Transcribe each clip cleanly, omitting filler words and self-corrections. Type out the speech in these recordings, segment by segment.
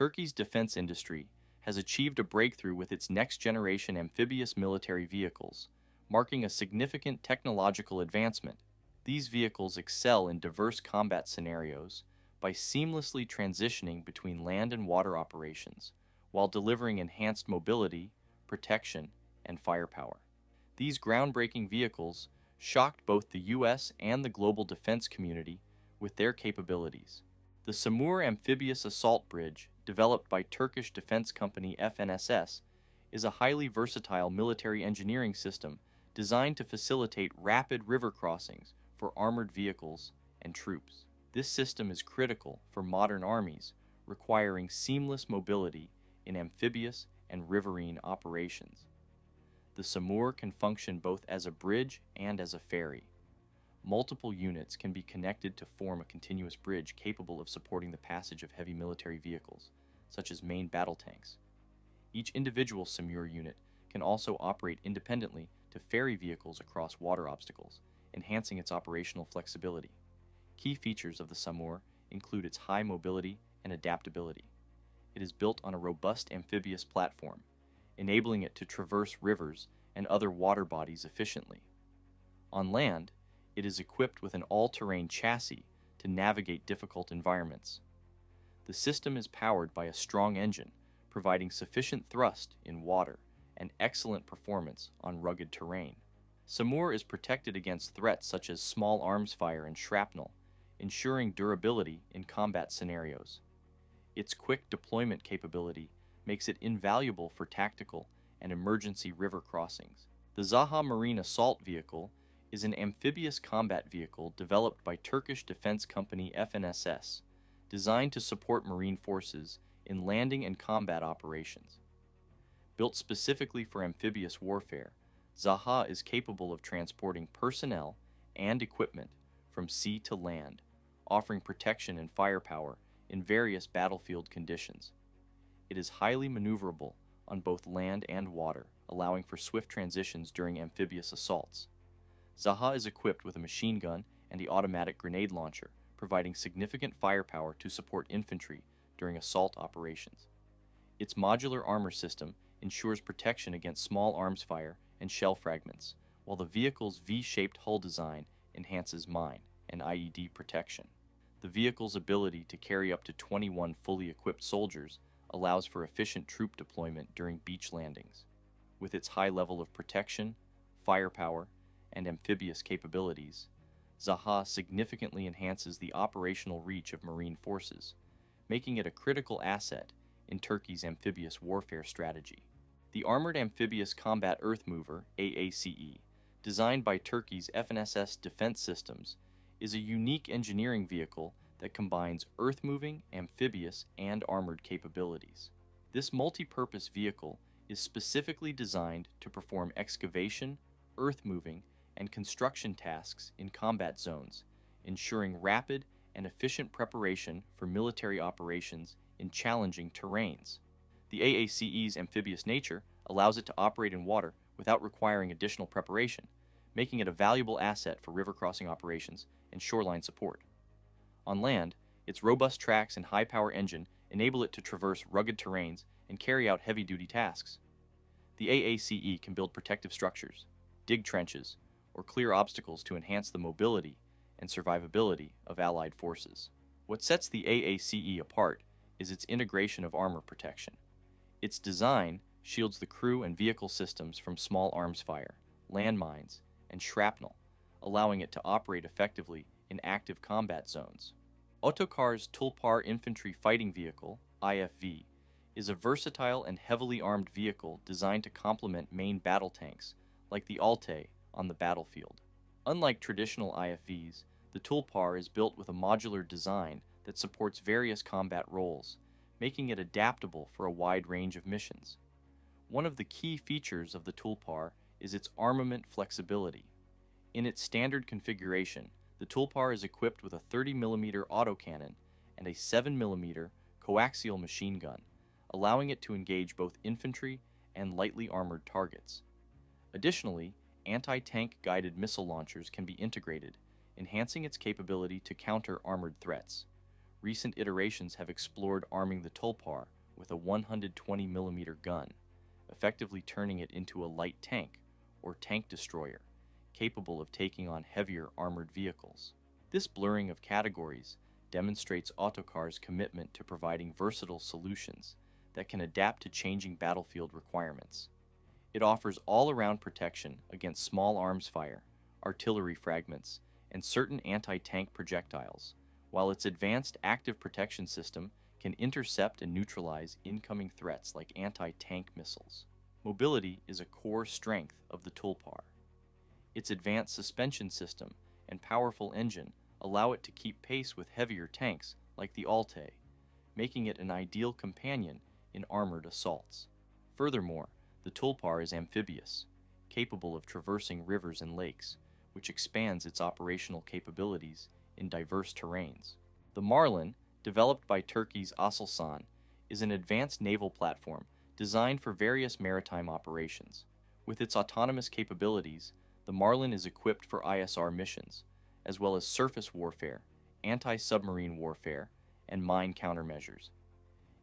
Turkey's defense industry has achieved a breakthrough with its next-generation amphibious military vehicles, marking a significant technological advancement. These vehicles excel in diverse combat scenarios by seamlessly transitioning between land and water operations, while delivering enhanced mobility, protection, and firepower. These groundbreaking vehicles shocked both the U.S. and the global defense community with their capabilities. The SAMUR amphibious assault bridge, developed by Turkish defense company FNSS, is a highly versatile military engineering system designed to facilitate rapid river crossings for armored vehicles and troops. This system is critical for modern armies, requiring seamless mobility in amphibious and riverine operations. The SAMUR can function both as a bridge and as a ferry. Multiple units can be connected to form a continuous bridge capable of supporting the passage of heavy military vehicles, such as main battle tanks. Each individual SAMUR unit can also operate independently to ferry vehicles across water obstacles, enhancing its operational flexibility. Key features of the SAMUR include its high mobility and adaptability. It is built on a robust amphibious platform, enabling it to traverse rivers and other water bodies efficiently. On land, it is equipped with an all-terrain chassis to navigate difficult environments. The system is powered by a strong engine, providing sufficient thrust in water and excellent performance on rugged terrain. SAMUR is protected against threats such as small arms fire and shrapnel, ensuring durability in combat scenarios. Its quick deployment capability makes it invaluable for tactical and emergency river crossings. The Zaha Marine Assault Vehicle is an amphibious combat vehicle developed by Turkish defense company FNSS, designed to support marine forces in landing and combat operations. Built specifically for amphibious warfare, Zaha is capable of transporting personnel and equipment from sea to land, offering protection and firepower in various battlefield conditions. It is highly maneuverable on both land and water, allowing for swift transitions during amphibious assaults. Zaha is equipped with a machine gun and the automatic grenade launcher, providing significant firepower to support infantry during assault operations. Its modular armor system ensures protection against small arms fire and shell fragments, while the vehicle's V-shaped hull design enhances mine and IED protection. The vehicle's ability to carry up to 21 fully equipped soldiers allows for efficient troop deployment during beach landings. With its high level of protection, firepower, and amphibious capabilities, Zaha significantly enhances the operational reach of marine forces, making it a critical asset in Turkey's amphibious warfare strategy. The Armored Amphibious Combat Earth Mover, AACE, designed by Turkey's FNSS Defense Systems, is a unique engineering vehicle that combines earth-moving, amphibious, and armored capabilities. This multi-purpose vehicle is specifically designed to perform excavation, earth-moving, and construction tasks in combat zones, ensuring rapid and efficient preparation for military operations in challenging terrains. The AACE's amphibious nature allows it to operate in water without requiring additional preparation, making it a valuable asset for river crossing operations and shoreline support. On land, its robust tracks and high-power engine enable it to traverse rugged terrains and carry out heavy-duty tasks. The AACE can build protective structures, dig trenches, or clear obstacles to enhance the mobility and survivability of Allied forces. What sets the AACE apart is its integration of armor protection. Its design shields the crew and vehicle systems from small arms fire, landmines, and shrapnel, allowing it to operate effectively in active combat zones. Otokar's Tulpar Infantry Fighting Vehicle, IFV, is a versatile and heavily armed vehicle designed to complement main battle tanks, like the Altay, on the battlefield. Unlike traditional IFVs, the Tulpar is built with a modular design that supports various combat roles, making it adaptable for a wide range of missions. One of the key features of the Tulpar is its armament flexibility. In its standard configuration, the Tulpar is equipped with a 30mm autocannon and a 7mm coaxial machine gun, allowing it to engage both infantry and lightly armored targets. Additionally, anti-tank guided missile launchers can be integrated, enhancing its capability to counter armored threats. Recent iterations have explored arming the Tulpar with a 120mm gun, effectively turning it into a light tank or tank destroyer, capable of taking on heavier armored vehicles. This blurring of categories demonstrates Autocar's commitment to providing versatile solutions that can adapt to changing battlefield requirements. It offers all-around protection against small arms fire, artillery fragments, and certain anti-tank projectiles, while its advanced active protection system can intercept and neutralize incoming threats like anti-tank missiles. Mobility is a core strength of the Tulpar. Its advanced suspension system and powerful engine allow it to keep pace with heavier tanks like the Altay, making it an ideal companion in armored assaults. Furthermore, the Tulpar is amphibious, capable of traversing rivers and lakes, which expands its operational capabilities in diverse terrains. The Marlin, developed by Turkey's Aselsan, is an advanced naval platform designed for various maritime operations. With its autonomous capabilities, the Marlin is equipped for ISR missions, as well as surface warfare, anti-submarine warfare, and mine countermeasures.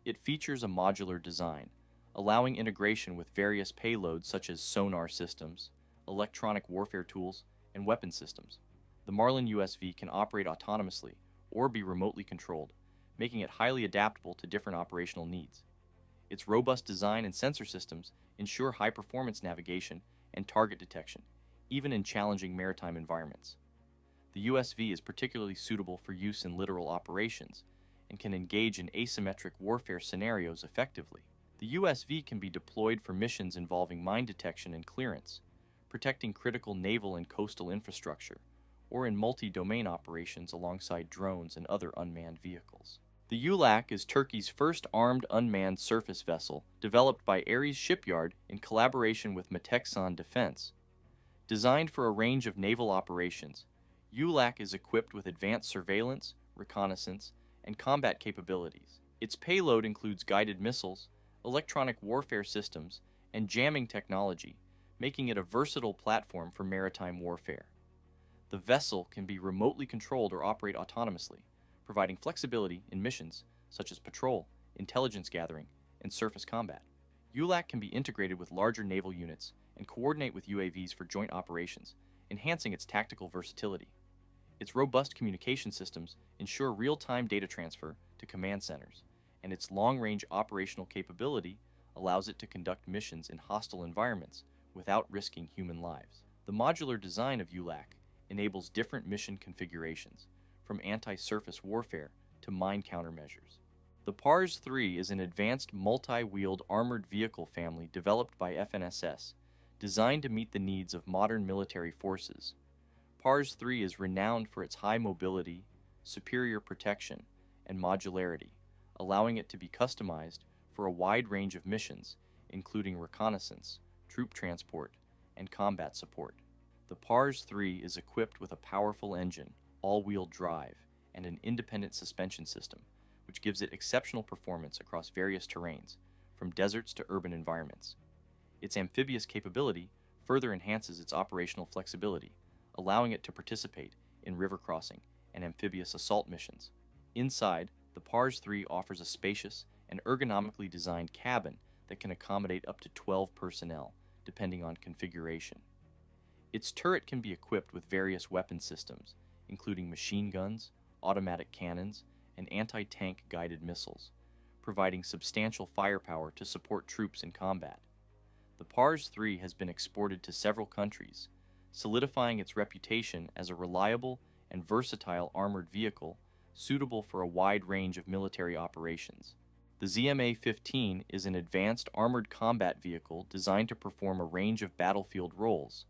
It features a modular design, allowing integration with various payloads such as sonar systems, electronic warfare tools, and weapon systems. The Marlin USV can operate autonomously or be remotely controlled, making it highly adaptable to different operational needs. Its robust design and sensor systems ensure high-performance navigation and target detection, even in challenging maritime environments. The USV is particularly suitable for use in littoral operations and can engage in asymmetric warfare scenarios effectively. The USV can be deployed for missions involving mine detection and clearance, protecting critical naval and coastal infrastructure, or in multi-domain operations alongside drones and other unmanned vehicles. The ULAQ is Turkey's first armed unmanned surface vessel, developed by AACE Shipyard in collaboration with Meteksan Defense. Designed for a range of naval operations, ULAQ is equipped with advanced surveillance, reconnaissance, and combat capabilities. Its payload includes guided missiles, electronic warfare systems, and jamming technology, making it a versatile platform for maritime warfare. The vessel can be remotely controlled or operate autonomously, providing flexibility in missions such as patrol, intelligence gathering, and surface combat. ULAQ can be integrated with larger naval units and coordinate with UAVs for joint operations, enhancing its tactical versatility. Its robust communication systems ensure real-time data transfer to command centers, and its long-range operational capability allows it to conduct missions in hostile environments without risking human lives. The modular design of ULAQ enables different mission configurations, from anti-surface warfare to mine countermeasures. The PARS 3 is an advanced multi-wheeled armored vehicle family developed by FNSS, designed to meet the needs of modern military forces. PARS 3 is renowned for its high mobility, superior protection, and modularity, allowing it to be customized for a wide range of missions, including reconnaissance, troop transport, and combat support. The PARS 3 is equipped with a powerful engine, all-wheel drive, and an independent suspension system, which gives it exceptional performance across various terrains, from deserts to urban environments. Its amphibious capability further enhances its operational flexibility, allowing it to participate in river crossing and amphibious assault missions. Inside, the PARS 3 offers a spacious and ergonomically designed cabin that can accommodate up to 12 personnel, depending on configuration. Its turret can be equipped with various weapon systems, including machine guns, automatic cannons, and anti-tank guided missiles, providing substantial firepower to support troops in combat. The PARS 3 has been exported to several countries, solidifying its reputation as a reliable and versatile armored vehicle suitable for a wide range of military operations. The ZMA-15 is an advanced armored combat vehicle designed to perform a range of battlefield roles.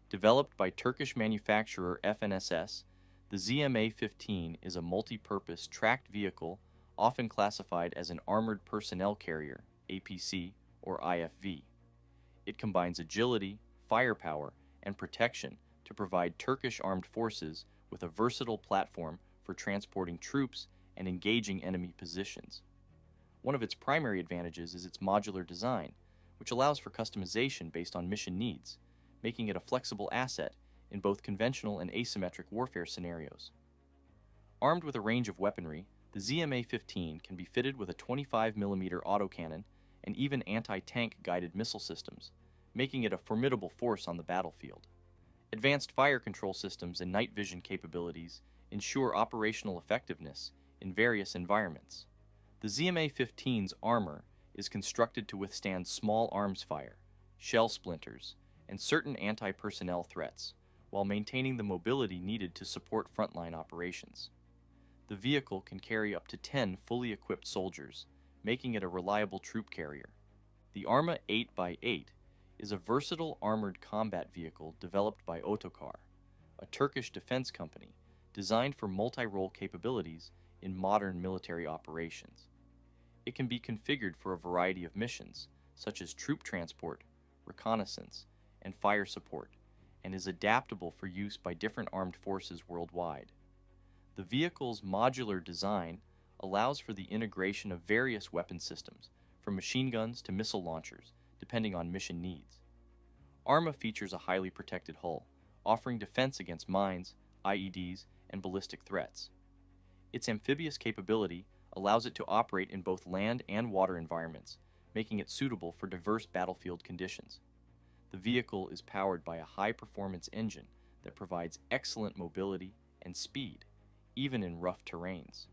Developed by Turkish manufacturer FNSS, the ZMA-15 is a multi-purpose tracked vehicle often classified as an Armored Personnel Carrier, APC, or IFV. It combines agility, firepower, and protection to provide Turkish armed forces with a versatile platform for transporting troops and engaging enemy positions. One of its primary advantages is its modular design, which allows for customization based on mission needs, making it a flexible asset in both conventional and asymmetric warfare scenarios. Armed with a range of weaponry The ZMA-15 can be fitted with a 25mm autocannon and even anti-tank guided missile systems, making it a formidable force on the battlefield. Advanced fire control systems and night vision capabilities ensure operational effectiveness in various environments. The ZMA-15's armor is constructed to withstand small arms fire, shell splinters, and certain anti-personnel threats, while maintaining the mobility needed to support frontline operations. The vehicle can carry up to 10 fully equipped soldiers, making it a reliable troop carrier. The Arma 8x8 is a versatile armored combat vehicle developed by Otokar, a Turkish defense company designed for multi-role capabilities in modern military operations. It can be configured for a variety of missions, such as troop transport, reconnaissance, and fire support, and is adaptable for use by different armed forces worldwide. The vehicle's modular design allows for the integration of various weapon systems, from machine guns to missile launchers, depending on mission needs. Arma features a highly protected hull, offering defense against mines, IEDs, and ballistic threats. Its amphibious capability allows it to operate in both land and water environments, making it suitable for diverse battlefield conditions. The vehicle is powered by a high-performance engine that provides excellent mobility and speed, even in rough terrains.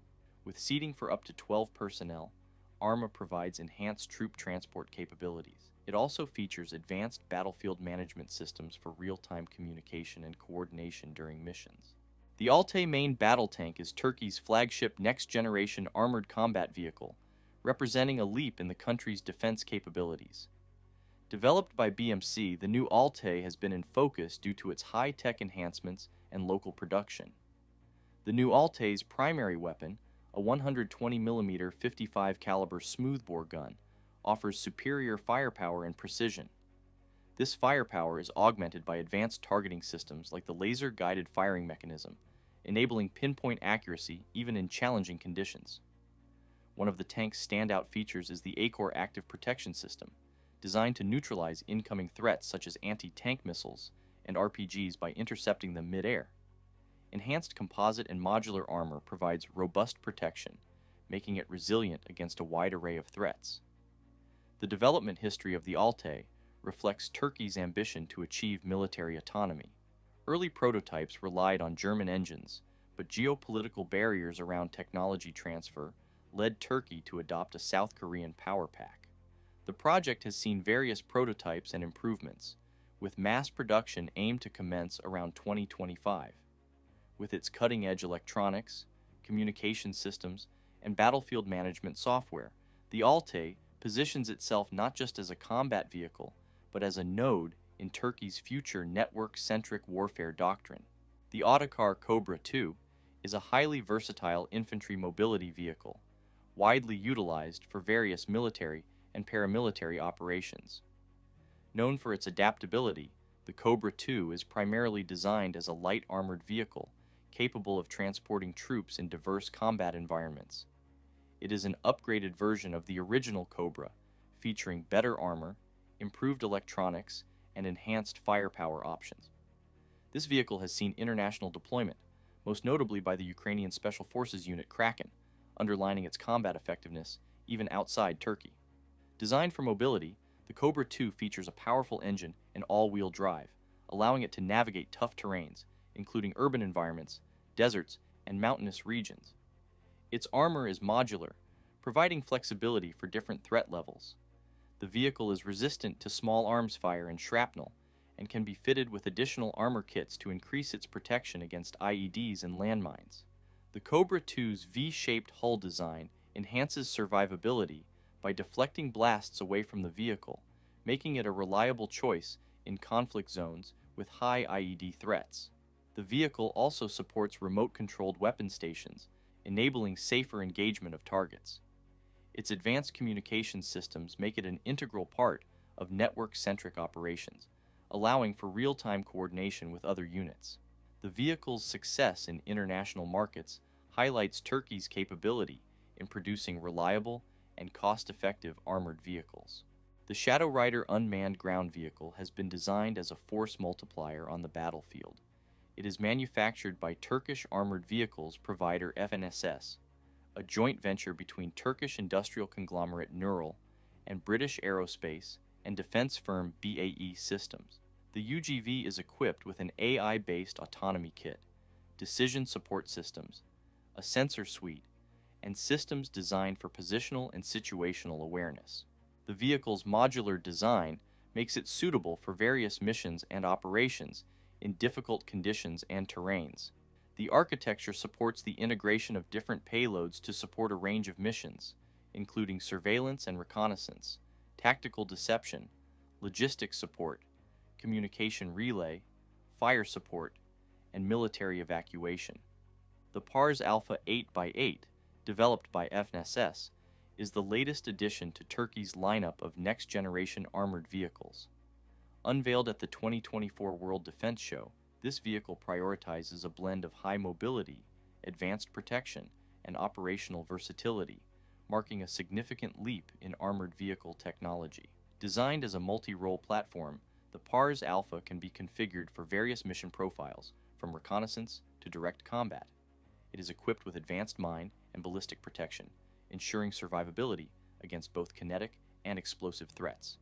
With seating for up to 12 personnel, Arma provides enhanced troop transport capabilities. It also features advanced battlefield management systems for real-time communication and coordination during missions. The Altay main battle tank is Turkey's flagship next-generation armored combat vehicle, representing a leap in the country's defense capabilities. Developed by BMC, the new Altay has been in focus due to its high-tech enhancements and local production. The new Altay's primary weapon, a 120mm 55 caliber smoothbore gun, offers superior firepower and precision. This firepower is augmented by advanced targeting systems like the laser-guided firing mechanism, enabling pinpoint accuracy even in challenging conditions. One of the tank's standout features is the AACE active protection system, designed to neutralize incoming threats such as anti-tank missiles and RPGs by intercepting them mid-air. Enhanced composite and modular armor provides robust protection, making it resilient against a wide array of threats. The development history of the Altay reflects Turkey's ambition to achieve military autonomy. Early prototypes relied on German engines, but geopolitical barriers around technology transfer led Turkey to adopt a South Korean power pack. The project has seen various prototypes and improvements, with mass production aimed to commence around 2025. With its cutting-edge electronics, communication systems, and battlefield management software, the Altay positions itself not just as a combat vehicle, but as a node in Turkey's future network-centric warfare doctrine. The Otokar Cobra II is a highly versatile infantry mobility vehicle, widely utilized for various military and paramilitary operations. Known for its adaptability, the Cobra II is primarily designed as a light armored vehicle capable of transporting troops in diverse combat environments. It is an upgraded version of the original Cobra, featuring better armor, improved electronics, and enhanced firepower options. This vehicle has seen international deployment, most notably by the Ukrainian Special Forces unit Kraken, underlining its combat effectiveness even outside Turkey. Designed for mobility, the Cobra II features a powerful engine and all-wheel drive, allowing it to navigate tough terrains, including urban environments, deserts, and mountainous regions. Its armor is modular, providing flexibility for different threat levels. The vehicle is resistant to small arms fire and shrapnel, and can be fitted with additional armor kits to increase its protection against IEDs and landmines. The Cobra II's V-shaped hull design enhances survivability by deflecting blasts away from the vehicle, making it a reliable choice in conflict zones with high IED threats. The vehicle also supports remote-controlled weapon stations, enabling safer engagement of targets. Its advanced communication systems make it an integral part of network-centric operations, allowing for real-time coordination with other units. The vehicle's success in international markets highlights Turkey's capability in producing reliable and cost-effective armored vehicles. The Shadow Rider unmanned ground vehicle has been designed as a force multiplier on the battlefield. It is manufactured by Turkish armored vehicles provider FNSS, a joint venture between Turkish industrial conglomerate Neural and British aerospace and defense firm BAE Systems. The UGV is equipped with an AI-based autonomy kit, decision support systems, a sensor suite, and systems designed for positional and situational awareness. The vehicle's modular design makes it suitable for various missions and operations in difficult conditions and terrains. The architecture supports the integration of different payloads to support a range of missions, including surveillance and reconnaissance, tactical deception, logistics support, communication relay, fire support, and military evacuation. The PARS Alpha 8x8, developed by FNSS, is the latest addition to Turkey's lineup of next-generation armored vehicles. Unveiled at the 2024 World Defense Show, this vehicle prioritizes a blend of high mobility, advanced protection, and operational versatility, marking a significant leap in armored vehicle technology. Designed as a multi-role platform, the PARS Alpha can be configured for various mission profiles, from reconnaissance to direct combat. It is equipped with advanced mine and ballistic protection, ensuring survivability against both kinetic and explosive threats.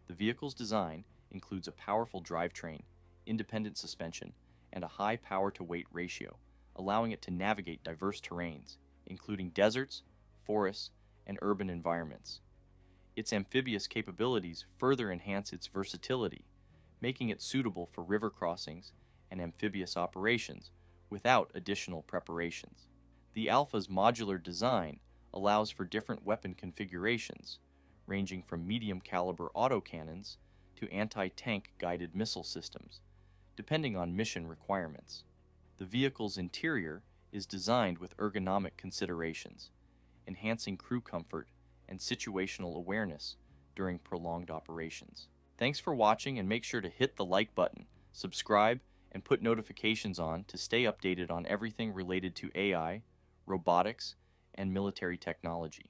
The vehicle's design includes a powerful drivetrain, independent suspension, and a high power-to-weight ratio, allowing it to navigate diverse terrains, including deserts, forests, and urban environments. Its amphibious capabilities further enhance its versatility, making it suitable for river crossings and amphibious operations without additional preparations. The Alpha's modular design allows for different weapon configurations, ranging from medium-caliber autocannons to anti-tank guided missile systems, depending on mission requirements. The vehicle's interior is designed with ergonomic considerations, enhancing crew comfort and situational awareness during prolonged operations. Thanks for watching, and make sure to hit the like button, subscribe, and put notifications on to stay updated on everything related to AI, robotics, and military technology.